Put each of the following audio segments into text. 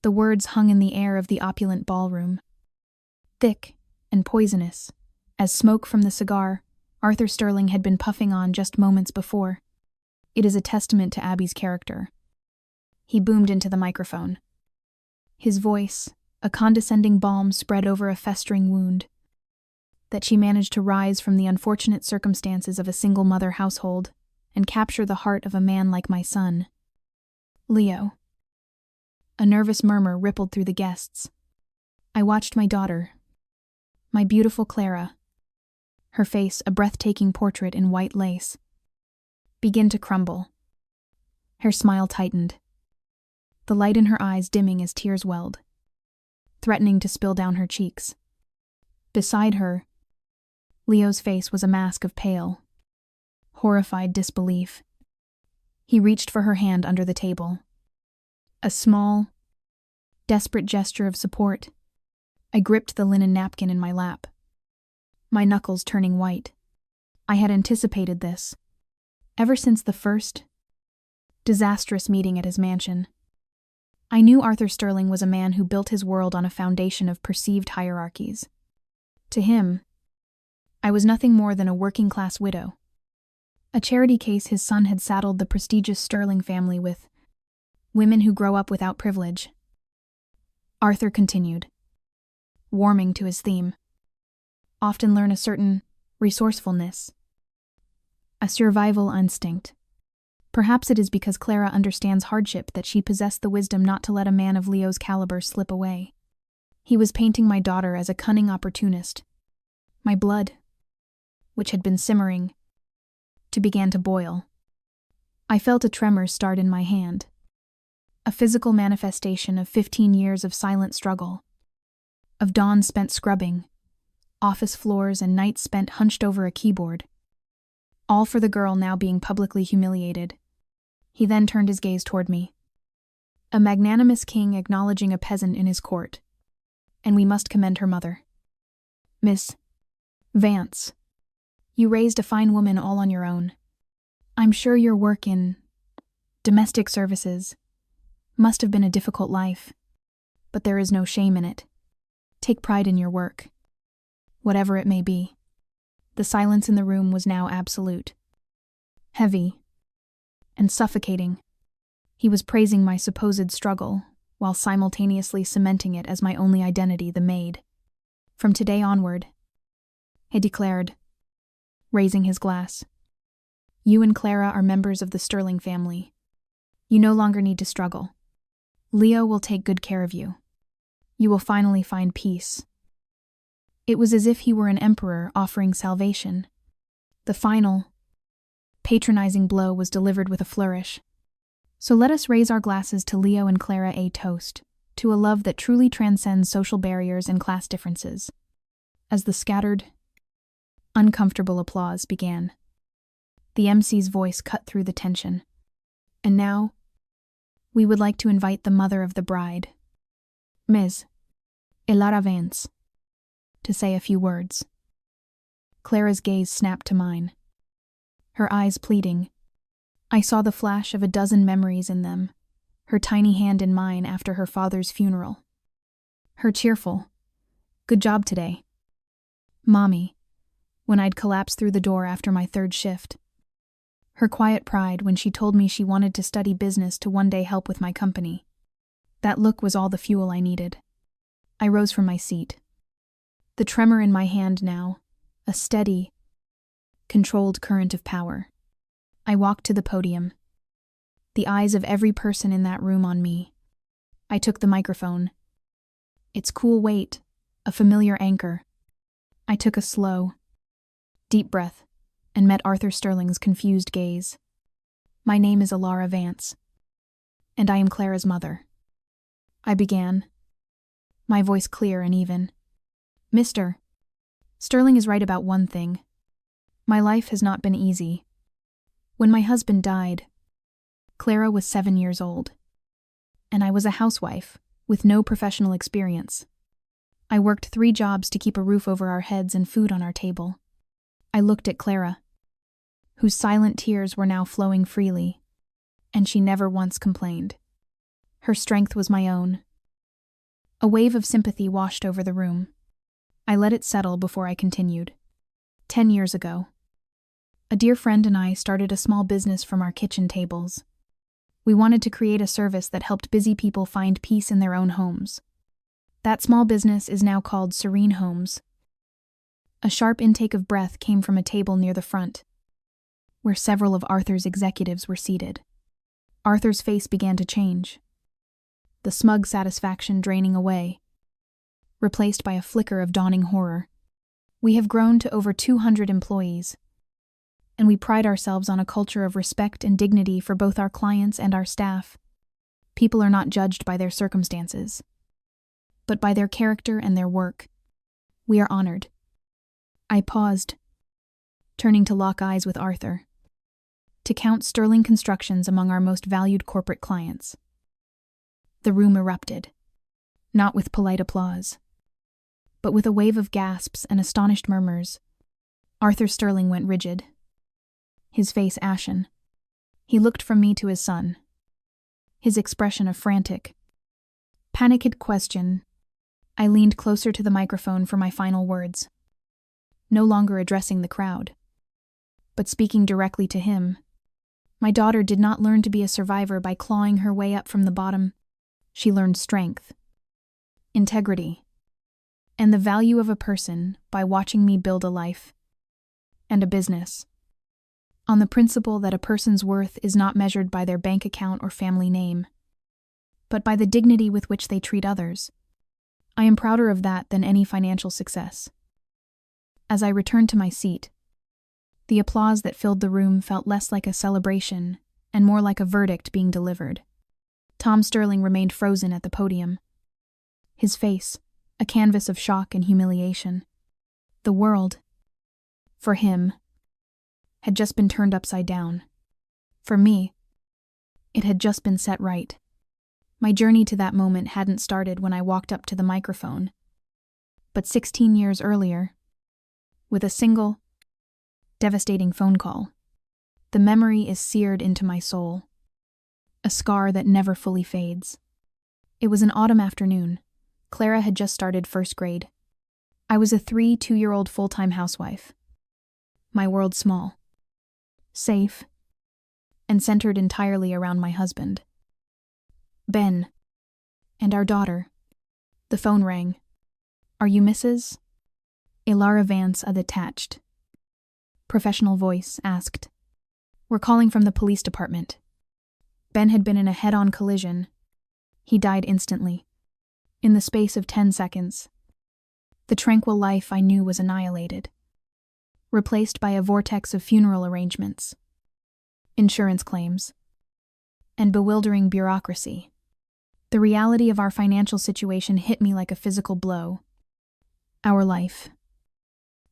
the words hung in the air of the opulent ballroom. Thick and poisonous, as smoke from the cigar Arthur Sterling had been puffing on just moments before. It is a testament to Abby's character. He boomed into the microphone. His voice, a condescending balm spread over a festering wound. That she managed to rise from the unfortunate circumstances of a single-mother household and capture the heart of a man like my son. Leo. A nervous murmur rippled through the guests. I watched my daughter, my beautiful Clara, her face a breathtaking portrait in white lace, begin to crumble. Her smile tightened, the light in her eyes dimming as tears welled, threatening to spill down her cheeks. Beside her, Leo's face was a mask of pale, horrified disbelief. He reached for her hand under the table. A small, desperate gesture of support. I gripped the linen napkin in my lap, my knuckles turning white. I had anticipated this, ever since the first, disastrous meeting at his mansion. I knew Arthur Sterling was a man who built his world on a foundation of perceived hierarchies. To him, I was nothing more than a working-class widow, a charity case his son had saddled the prestigious Sterling family with, women who grow up without privilege. Arthur continued, warming to his theme. Often learn a certain resourcefulness, a survival instinct. Perhaps it is because Clara understands hardship that she possessed the wisdom not to let a man of Leo's caliber slip away. He was painting my daughter as a cunning opportunist. My blood, which had been simmering, began to boil. I felt a tremor start in my hand, a physical manifestation of 15 years of silent struggle, of dawn spent scrubbing, office floors and nights spent hunched over a keyboard, all for the girl now being publicly humiliated. He then turned his gaze toward me. A magnanimous king acknowledging a peasant in his court, and we must commend her mother. Miss Vance, you raised a fine woman all on your own. I'm sure your work in domestic services must have been a difficult life, but there is no shame in it. Take pride in your work, whatever it may be. The silence in the room was now absolute, heavy, and suffocating. He was praising my supposed struggle, while simultaneously cementing it as my only identity, the maid. From today onward, he declared, raising his glass, you and Clara are members of the Sterling family. You no longer need to struggle. Leo will take good care of you. You will finally find peace. It was as if he were an emperor offering salvation. The final, patronizing blow was delivered with a flourish. So let us raise our glasses to Leo and Clara, a toast to a love that truly transcends social barriers and class differences. As the scattered, uncomfortable applause began, the MC's voice cut through the tension. And now, we would like to invite the mother of the bride, Ms. Elara Vance, to say a few words. Clara's gaze snapped to mine, her eyes pleading. I saw the flash of a dozen memories in them, her tiny hand in mine after her father's funeral. Her cheerful, good job today, Mommy, when I'd collapsed through the door after my third shift. Her quiet pride when she told me she wanted to study business to one day help with my company. That look was all the fuel I needed. I rose from my seat. The tremor in my hand now, a steady, controlled current of power. I walked to the podium, the eyes of every person in that room on me. I took the microphone. Its cool weight, a familiar anchor. I took a slow, deep breath and met Arthur Sterling's confused gaze. My name is Elara Vance, and I am Clara's mother. I began, my voice clear and even. Mr. Sterling is right about one thing. My life has not been easy. When my husband died, Clara was 7 years old, and I was a housewife with no professional experience. I worked 3 jobs to keep a roof over our heads and food on our table. I looked at Clara, whose silent tears were now flowing freely, and she never once complained. Her strength was my own, A wave of sympathy washed over the room. I let it settle before I continued. 10 years ago, a dear friend and I started a small business from our kitchen tables. We wanted to create a service that helped busy people find peace in their own homes. That small business is now called Serene Homes. A sharp intake of breath came from a table near the front, where several of Arthur's executives were seated. Arthur's face began to change, the smug satisfaction draining away, replaced by a flicker of dawning horror. We have grown to over 200 employees, and we pride ourselves on a culture of respect and dignity for both our clients and our staff. People are not judged by their circumstances, but by their character and their work. We are honored. I paused, turning to lock eyes with Arthur, to count Sterling Constructions among our most valued corporate clients. The room erupted, not with polite applause, but with a wave of gasps and astonished murmurs. Arthur Sterling went rigid, his face ashen. He looked from me to his son, his expression a frantic, panicked question. I leaned closer to the microphone for my final words, no longer addressing the crowd, but speaking directly to him. My daughter did not learn to be a survivor by clawing her way up from the bottom. She learned strength, integrity, and the value of a person by watching me build a life and a business, on the principle that a person's worth is not measured by their bank account or family name, but by the dignity with which they treat others. I am prouder of that than any financial success. As I returned to my seat, the applause that filled the room felt less like a celebration and more like a verdict being delivered. Tom Sterling remained frozen at the podium, his face a canvas of shock and humiliation. The world, for him, had just been turned upside down. For me, it had just been set right. My journey to that moment hadn't started when I walked up to the microphone, but 16 years earlier, with a single, devastating phone call. The memory is seared into my soul, a scar that never fully fades. It was an autumn afternoon. Clara had just started first grade. I was a 2-year-old full-time housewife. My world small, safe, and centered entirely around my husband, Ben, and our daughter. The phone rang. "Are you Mrs.?" Ilara Vance, a detached, professional voice, asked. "We're calling from the police department. Ben had been in a head-on collision. He died instantly, in the space of 10 seconds. The tranquil life I knew was annihilated, replaced by a vortex of funeral arrangements, insurance claims, and bewildering bureaucracy. The reality of our financial situation hit me like a physical blow. Our life,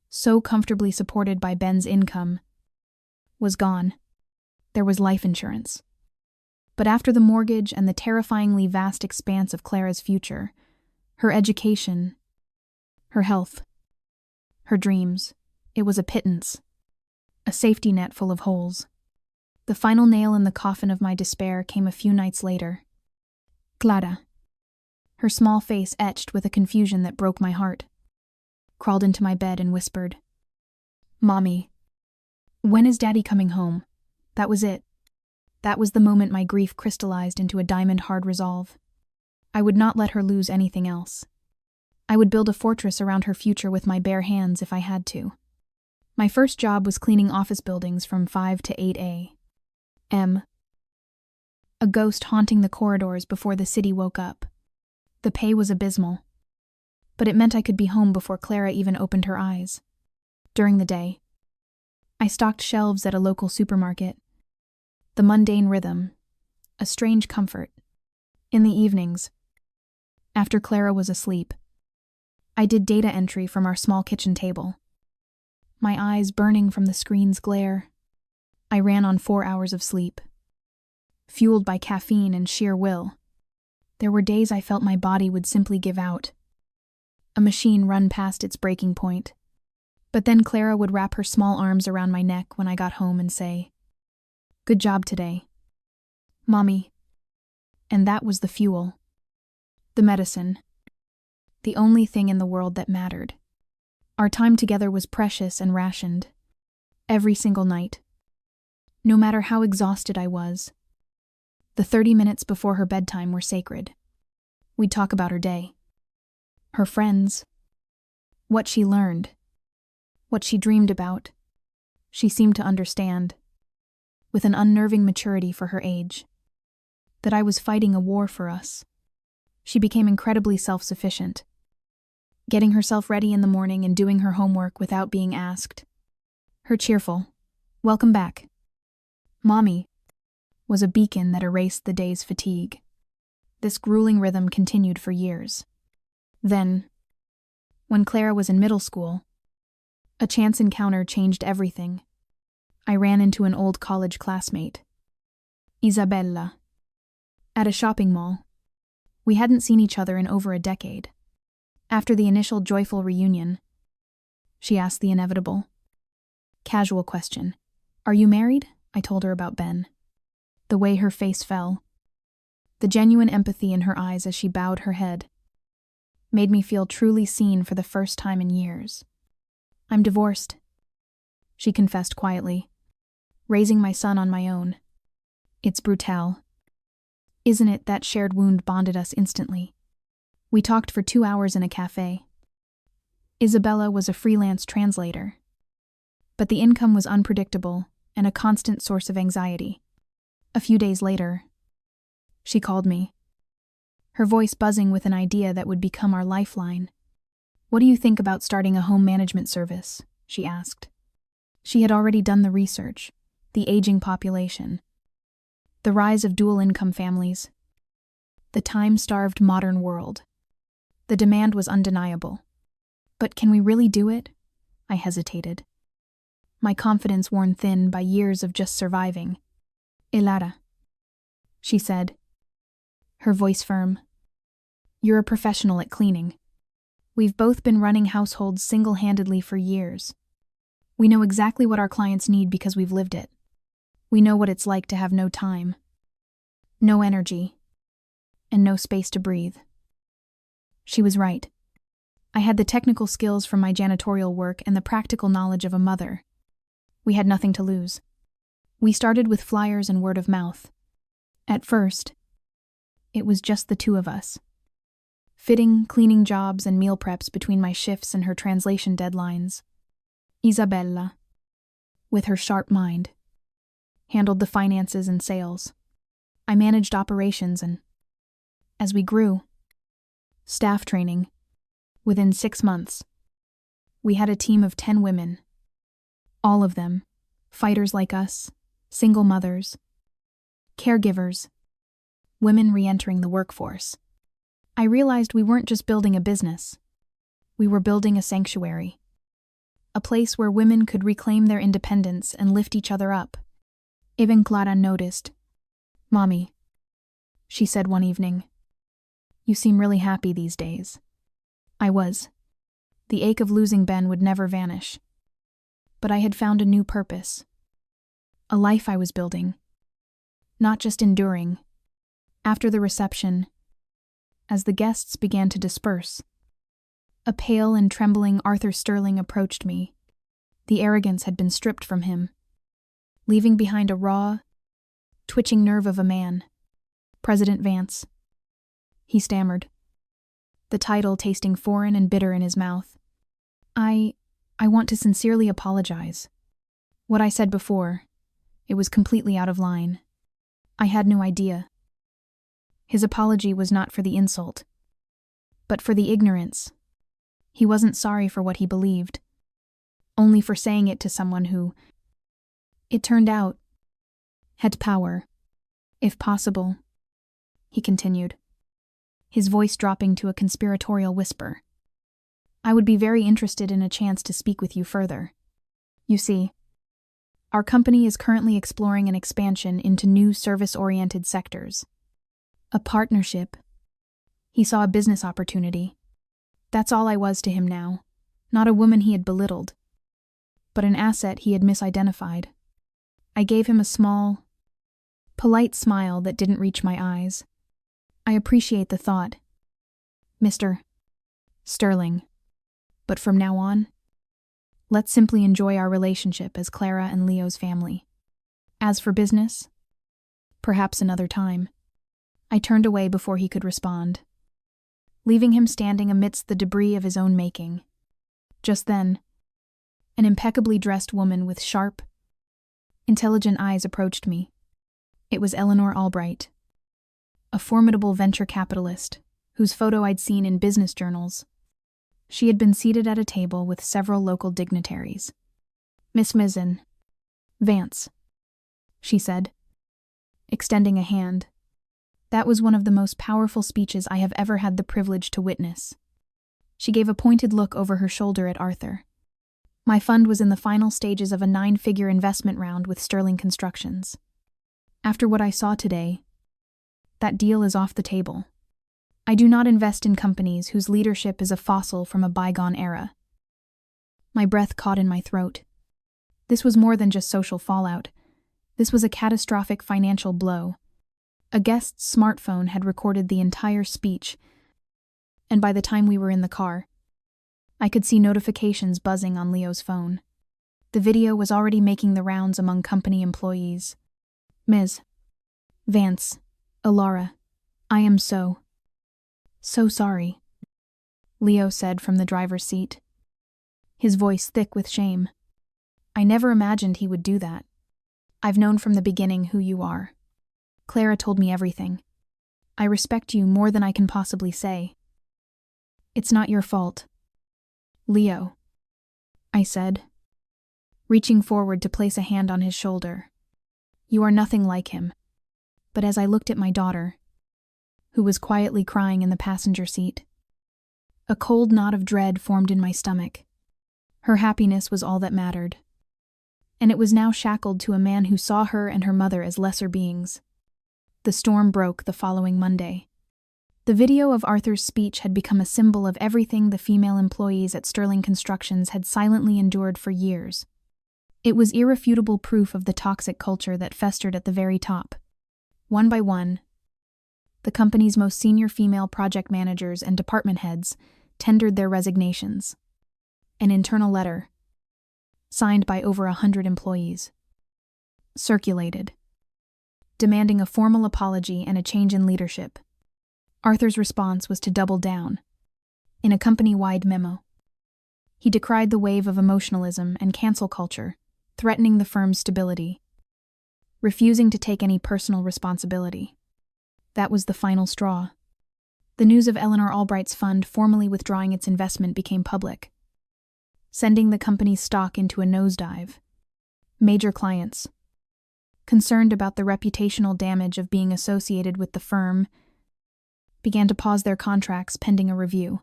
so comfortably supported by Ben's income, was gone. There was life insurance. But after the mortgage and the terrifyingly vast expanse of Clara's future, her education, her health, her dreams, it was a pittance, a safety net full of holes. The final nail in the coffin of my despair came a few nights later. Clara, her small face etched with a confusion that broke my heart, crawled into my bed and whispered, "Mommy, when is Daddy coming home?" That was it. That was the moment my grief crystallized into a diamond-hard resolve. I would not let her lose anything else. I would build a fortress around her future with my bare hands if I had to. My first job was cleaning office buildings from 5 to 8 a.m., a ghost haunting the corridors before the city woke up. The pay was abysmal, but it meant I could be home before Clara even opened her eyes. During the day, I stocked shelves at a local supermarket. The mundane rhythm, a strange comfort. In the evenings, after Clara was asleep, I did data entry from our small kitchen table. My eyes burning from the screen's glare, I ran on 4 hours of sleep, fueled by caffeine and sheer will. There were days I felt my body would simply give out, a machine run past its breaking point. But then Clara would wrap her small arms around my neck when I got home and say, "Good job today, Mommy." And that was the fuel, the medicine, the only thing in the world that mattered. Our time together was precious and rationed. Every single night. No matter how exhausted I was, the 30 minutes before her bedtime were sacred. We'd talk about her day, her friends, what she learned, what she dreamed about. She seemed to understand, with an unnerving maturity for her age, that I was fighting a war for us. She became incredibly self-sufficient, getting herself ready in the morning and doing her homework without being asked. Her cheerful, "Welcome back, Mommy," was a beacon that erased the day's fatigue. This grueling rhythm continued for years. Then, when Clara was in middle school, a chance encounter changed everything. I ran into an old college classmate, Isabella, at a shopping mall. We hadn't seen each other in over a decade. After the initial joyful reunion, she asked the inevitable, casual question, "Are you married?" I told her about Ben. The way her face fell, the genuine empathy in her eyes as she bowed her head, made me feel truly seen for the first time in years. "I'm divorced," she confessed quietly, raising my son on my own. "It's brutal. Isn't it? That shared wound bonded us instantly." We talked for 2 hours in a cafe. Isabella was a freelance translator, but the income was unpredictable and a constant source of anxiety. A few days later, she called me, her voice buzzing with an idea that would become our lifeline. "What do you think about starting a home management service?" she asked. She had already done the research, the aging population, the rise of dual-income families, the time-starved modern world. The demand was undeniable. But can we really do it? I hesitated, my confidence worn thin by years of just surviving. "Elara," she said, her voice firm. "You're a professional at cleaning. We've both been running households single-handedly for years. We know exactly what our clients need because we've lived it. We know what it's like to have no time, no energy, and no space to breathe." She was right. I had the technical skills from my janitorial work and the practical knowledge of a mother. We had nothing to lose. We started with flyers and word of mouth. At first, it was just the two of us. Fitting, cleaning jobs and meal preps between my shifts and her translation deadlines. Isabella, with her sharp mind, handled the finances and sales. I managed operations and, as we grew, staff training. Within 6 months, we had a team of 10 women. All of them, fighters like us, single mothers, caregivers, women re-entering the workforce. I realized we weren't just building a business. We were building a sanctuary. A place where women could reclaim their independence and lift each other up. Even Clara noticed. "Mommy," she said one evening, "you seem really happy these days." I was. The ache of losing Ben would never vanish. But I had found a new purpose. A life I was building. Not just enduring. After the reception, as the guests began to disperse, a pale and trembling Arthur Sterling approached me. The arrogance had been stripped from him, leaving behind a raw, twitching nerve of a man. "President Vance," he stammered, the title tasting foreign and bitter in his mouth. I want to sincerely apologize. What I said before, it was completely out of line. I had no idea." His apology was not for the insult, but for the ignorance. He wasn't sorry for what he believed, only for saying it to someone who, it turned out, had power, if possible, he continued, his voice dropping to a conspiratorial whisper. "I would be very interested in a chance to speak with you further. You see, our company is currently exploring an expansion into new service-oriented sectors. A partnership." He saw a business opportunity. That's all I was to him now, not a woman he had belittled, but an asset he had misidentified. I gave him a small, polite smile that didn't reach my eyes. "I appreciate the thought, Mr. Sterling. But from now on, let's simply enjoy our relationship as Clara and Leo's family. As for business, perhaps another time. I turned away before he could respond, leaving him standing amidst the debris of his own making. Just then, an impeccably dressed woman with sharp, intelligent eyes approached me. It was Eleanor Albright, a formidable venture capitalist whose photo I'd seen in business journals. She had been seated at a table with several local dignitaries. "Miss Mizzen, Vance," she said, extending a hand. That was one of the most powerful speeches I have ever had the privilege to witness. She gave a pointed look over her shoulder at Arthur. My fund was in the final stages of a 9-figure investment round with Sterling Constructions. After what I saw today, that deal is off the table. I do not invest in companies whose leadership is a fossil from a bygone era. My breath caught in my throat. This was more than just social fallout. This was a catastrophic financial blow. A guest's smartphone had recorded the entire speech, and by the time we were in the car, I could see notifications buzzing on Leo's phone. The video was already making the rounds among company employees. "Ms. Vance, Alara, I am so sorry," Leo said from the driver's seat, his voice thick with shame. "I never imagined he would do that. I've known from the beginning who you are. Clara told me everything. I respect you more than I can possibly say. It's not your fault." "Leo," I said, reaching forward to place a hand on his shoulder. "You are nothing like him." But as I looked at my daughter, who was quietly crying in the passenger seat, a cold knot of dread formed in my stomach. Her happiness was all that mattered, and it was now shackled to a man who saw her and her mother as lesser beings. The storm broke the following Monday. The video of Arthur's speech had become a symbol of everything the female employees at Sterling Constructions had silently endured for years. It was irrefutable proof of the toxic culture that festered at the very top. One by one, the company's most senior female project managers and department heads tendered their resignations. An internal letter, signed by over 100 employees, circulated, demanding a formal apology and a change in leadership. Arthur's response was to double down, in a company-wide memo. He decried the wave of emotionalism and cancel culture, threatening the firm's stability, refusing to take any personal responsibility. That was the final straw. The news of Eleanor Albright's fund formally withdrawing its investment became public, sending the company's stock into a nosedive. Major clients, concerned about the reputational damage of being associated with the firm, began to pause their contracts pending a review.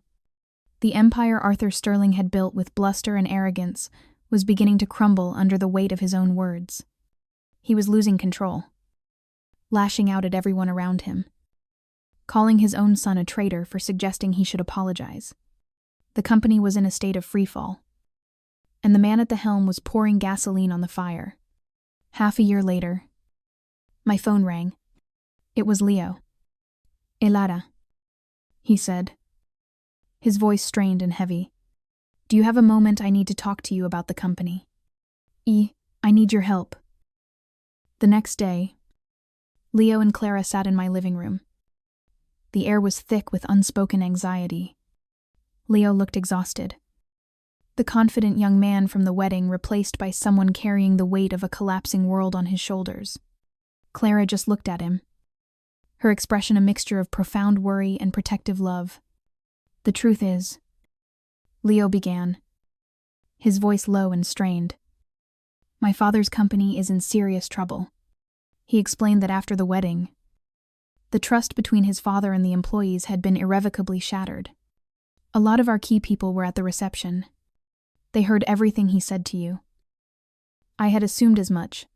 The empire Arthur Sterling had built with bluster and arrogance was beginning to crumble under the weight of his own words. He was losing control, lashing out at everyone around him, calling his own son a traitor for suggesting he should apologize. The company was in a state of freefall, and the man at the helm was pouring gasoline on the fire. Half a year later, my phone rang. It was Leo. "Elara," he said, his voice strained and heavy. "Do you have a moment? I need to talk to you about the company. I need your help." The next day, Leo and Clara sat in my living room. The air was thick with unspoken anxiety. Leo looked exhausted. The confident young man from the wedding replaced by someone carrying the weight of a collapsing world on his shoulders. Clara just looked at him, her expression a mixture of profound worry and protective love. "The truth is," Leo began, his voice low and strained, "my father's company is in serious trouble." He explained that after the wedding, the trust between his father and the employees had been irrevocably shattered. "A lot of our key people were at the reception. They heard everything he said to you. I had assumed as much,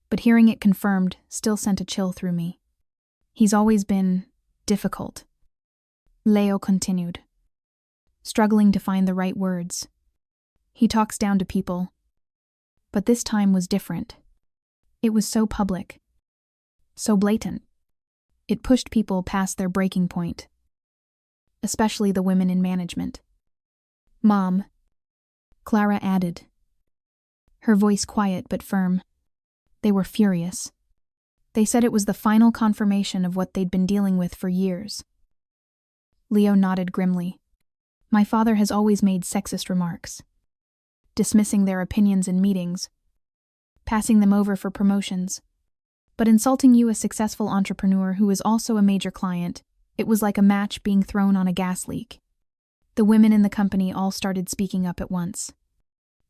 but hearing it confirmed still sent a chill through me. He's always been difficult," Leo continued, struggling to find the right words. "He talks down to people, but this time was different. It was so public, so blatant. It pushed people past their breaking point. especially the women in management. Mom, Clara added, her voice quiet but firm. They were furious. They said it was the final confirmation of what they'd been dealing with for years. Leo nodded grimly. My father has always made sexist remarks, dismissing their opinions in meetings, passing them over for promotions. But insulting you, a successful entrepreneur who is also a major client, it was like a match being thrown on a gas leak. The women in the company all started speaking up at once.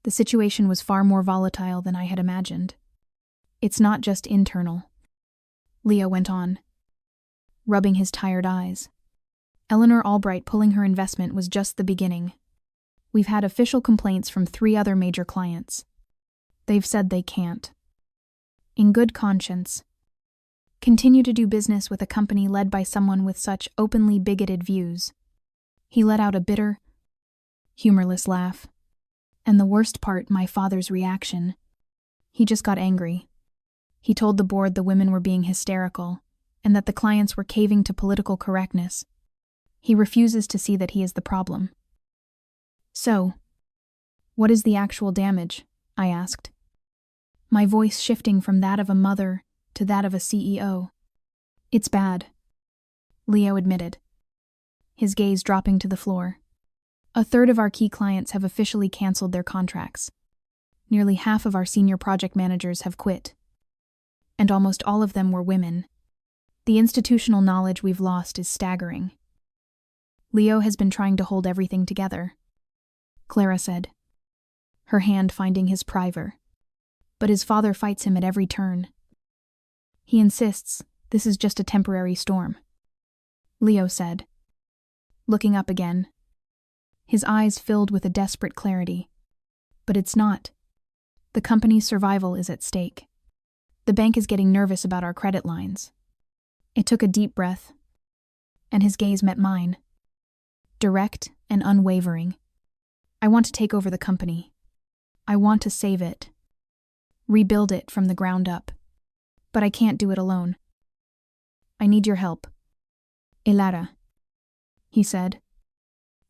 The situation was far more volatile than I had imagined. It's not just internal, Leo went on, rubbing his tired eyes. Eleanor Albright pulling her investment was just the beginning. We've had official complaints from 3 other major clients. They've said they can't, in good conscience, continue to do business with a company led by someone with such openly bigoted views. He let out a bitter, humorless laugh. And the worst part, my father's reaction. He just got angry. He told the board the women were being hysterical, and that the clients were caving to political correctness. He refuses to see that he is the problem. So, what is the actual damage? I asked, my voice shifting from that of a mother to that of a CEO. It's bad, Leo admitted, his gaze dropping to the floor. 1/3 of our key clients have officially canceled their contracts. Nearly half of our senior project managers have quit. And almost all of them were women. The institutional knowledge we've lost is staggering. Leo has been trying to hold everything together, Clara said, her hand finding his priver. But his father fights him at every turn. He insists this is just a temporary storm, Leo said, looking up again, his eyes filled with a desperate clarity. But it's not. The company's survival is at stake. The bank is getting nervous about our credit lines. It took a deep breath, and his gaze met mine, direct and unwavering. I want to take over the company. I want to save it, rebuild it from the ground up. But I can't do it alone. I need your help. Elara, he said,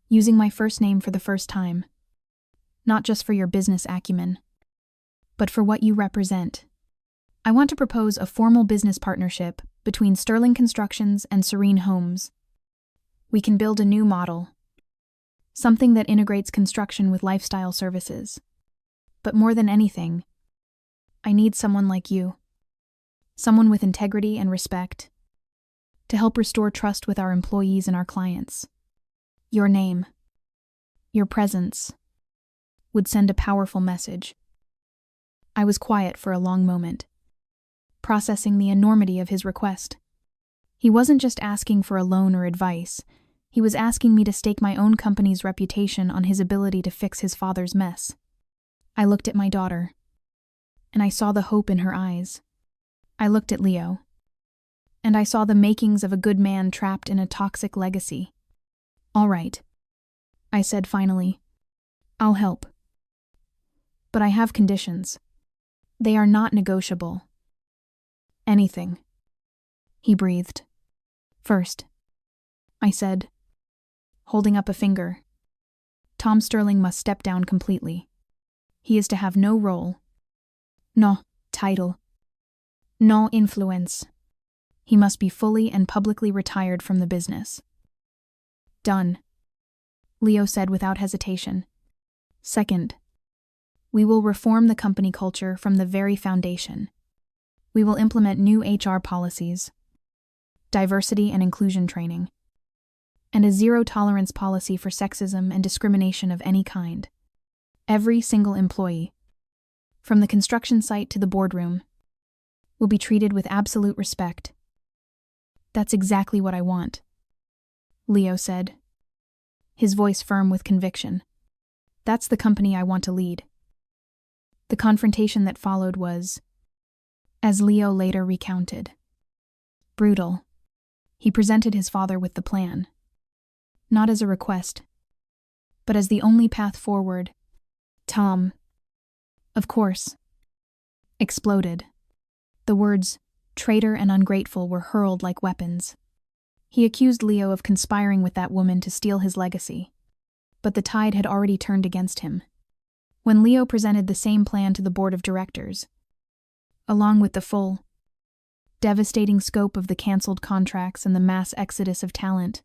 using my first name for the first time. Not just for your business acumen, but for what you represent. I want to propose a formal business partnership between Sterling Constructions and Serene Homes. We can build a new model, something that integrates construction with lifestyle services. But more than anything, I need someone like you, someone with integrity and respect, to help restore trust with our employees and our clients. Your name, your presence, would send a powerful message. I was quiet for a long moment, processing the enormity of his request. He wasn't just asking for a loan or advice, he was asking me to stake my own company's reputation on his ability to fix his father's mess. I looked at my daughter, and I saw the hope in her eyes. I looked at Leo, and I saw the makings of a good man trapped in a toxic legacy. All right, I said finally. I'll help. But I have conditions. They are not negotiable. Anything, he breathed. First, I said, holding up a finger, Tom Sterling must step down completely. He is to have no role, no title, no influence. He must be fully and publicly retired from the business. Done, Leo said without hesitation. Second, we will reform the company culture from the very foundation. We will implement new HR policies, diversity and inclusion training, and a zero-tolerance policy for sexism and discrimination of any kind. Every single employee, from the construction site to the boardroom, will be treated with absolute respect. That's exactly what I want, Leo said, his voice firm with conviction. That's the company I want to lead. The confrontation that followed was, as Leo later recounted, brutal. He presented his father with the plan, not as a request, but as the only path forward. Tom, of course, exploded. The words traitor and ungrateful were hurled like weapons. He accused Leo of conspiring with that woman to steal his legacy. But the tide had already turned against him. When Leo presented the same plan to the board of directors, along with the full, devastating scope of the cancelled contracts and the mass exodus of talent,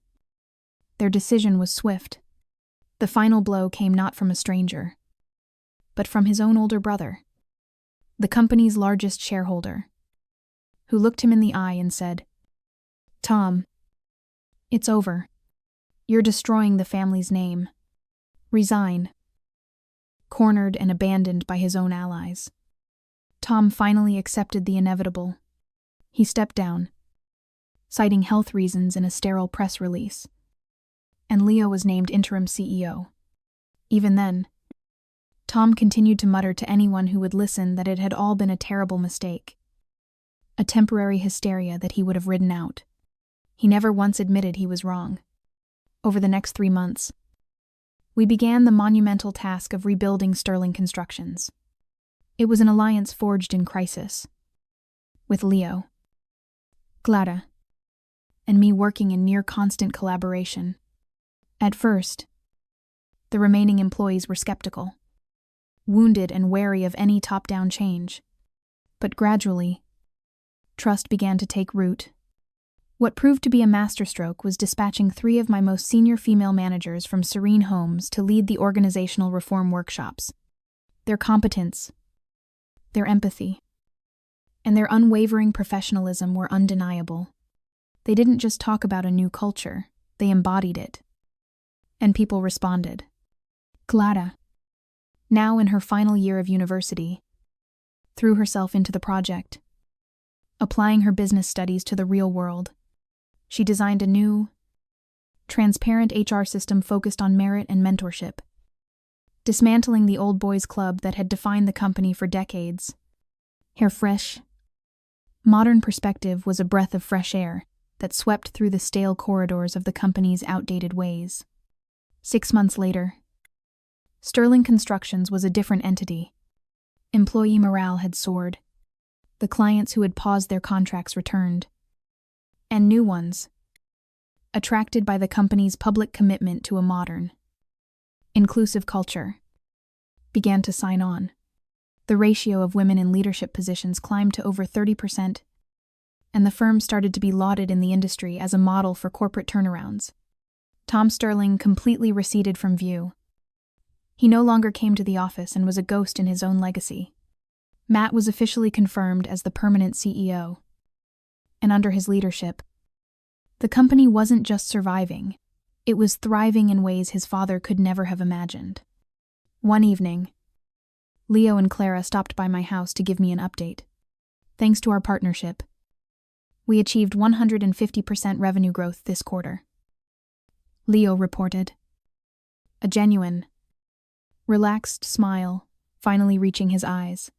their decision was swift. The final blow came not from a stranger, but from his own older brother, the company's largest shareholder, who looked him in the eye and said, "Tom, it's over. You're destroying the family's name. Resign." Cornered and abandoned by his own allies, Tom finally accepted the inevitable. He stepped down, citing health reasons in a sterile press release, and Leo was named interim CEO. Even then, Tom continued to mutter to anyone who would listen that it had all been a terrible mistake, a temporary hysteria that he would have ridden out. He never once admitted he was wrong. Over the next 3 months, we began the monumental task of rebuilding Sterling Constructions. It was an alliance forged in crisis, with Leo, Clara, and me working in near-constant collaboration. At first, the remaining employees were skeptical, wounded and wary of any top-down change. But gradually, trust began to take root. What proved to be a masterstroke was dispatching 3 of my most senior female managers from Serene Homes to lead the organizational reform workshops. Their competence, their empathy, and their unwavering professionalism were undeniable. They didn't just talk about a new culture, they embodied it. And people responded. Clara, now in her final year of university, threw herself into the project. Applying her business studies to the real world, she designed a new, transparent HR system focused on merit and mentorship, dismantling the old boys club that had defined the company for decades. Her fresh, modern perspective was a breath of fresh air that swept through the stale corridors of the company's outdated ways. 6 months later, Sterling Constructions was a different entity. Employee morale had soared. The clients who had paused their contracts returned, and new ones, attracted by the company's public commitment to a modern, inclusive culture, began to sign on. The ratio of women in leadership positions climbed to over 30%, and the firm started to be lauded in the industry as a model for corporate turnarounds. Tom Sterling completely receded from view. He no longer came to the office and was a ghost in his own legacy. Matt was officially confirmed as the permanent CEO. And under his leadership, the company wasn't just surviving, it was thriving in ways his father could never have imagined. One evening, Leo and Clara stopped by my house to give me an update. Thanks to our partnership, we achieved 150% revenue growth this quarter. Leo reported, a genuine, relaxed smile finally reaching his eyes.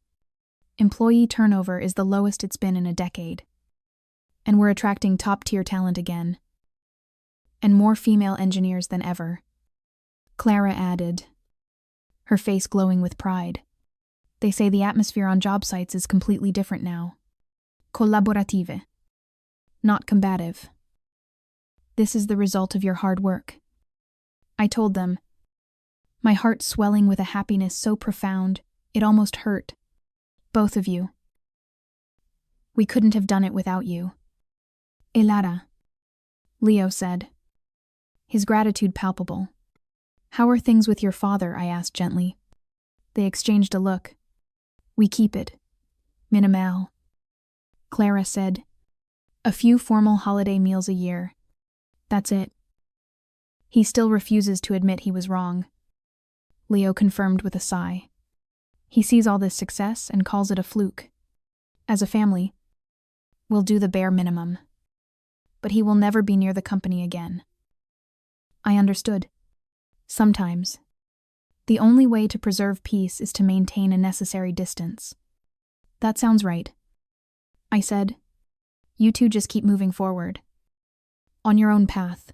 Employee turnover is the lowest it's been in a decade. And we're attracting top-tier talent again. And more female engineers than ever. Clara added, her face glowing with pride. They say the atmosphere on job sites is completely different now. Collaborative. Not combative. This is the result of your hard work. I told them, my heart swelling with a happiness so profound, it almost hurt. Both of you. We couldn't have done it without you. Elara, Leo said, his gratitude palpable. How are things with your father? I asked gently. They exchanged a look. We keep it. Minimal. Clara said, a few formal holiday meals a year. That's it. He still refuses to admit he was wrong. Leo confirmed with a sigh. He sees all this success and calls it a fluke. As a family, we'll do the bare minimum. But he will never be near the company again. I understood. Sometimes, the only way to preserve peace is to maintain a necessary distance. That sounds right. I said, you two just keep moving forward. On your own path.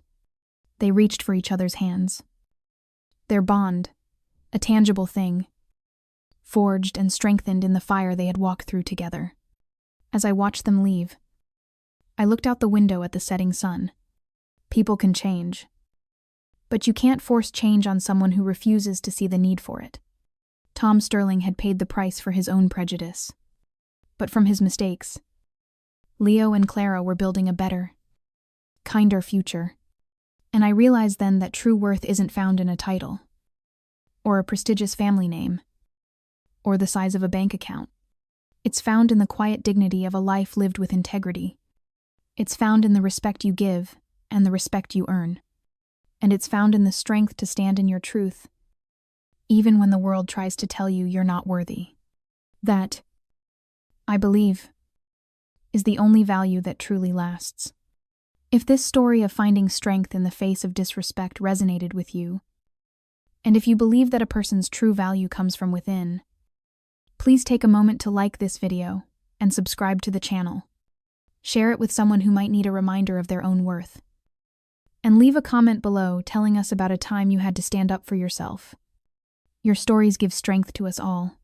They reached for each other's hands. Their bond, a tangible thing, forged and strengthened in the fire they had walked through together. As I watched them leave, I looked out the window at the setting sun. People can change. But you can't force change on someone who refuses to see the need for it. Tom Sterling had paid the price for his own prejudice. But from his mistakes, Leo and Clara were building a better, kinder future. And I realized then that true worth isn't found in a title, or a prestigious family name, or the size of a bank account. It's found in the quiet dignity of a life lived with integrity. It's found in the respect you give and the respect you earn. And it's found in the strength to stand in your truth, even when the world tries to tell you you're not worthy. That, I believe, is the only value that truly lasts. If this story of finding strength in the face of disrespect resonated with you, and if you believe that a person's true value comes from within, please take a moment to like this video and subscribe to the channel. Share it with someone who might need a reminder of their own worth. And leave a comment below telling us about a time you had to stand up for yourself. Your stories give strength to us all.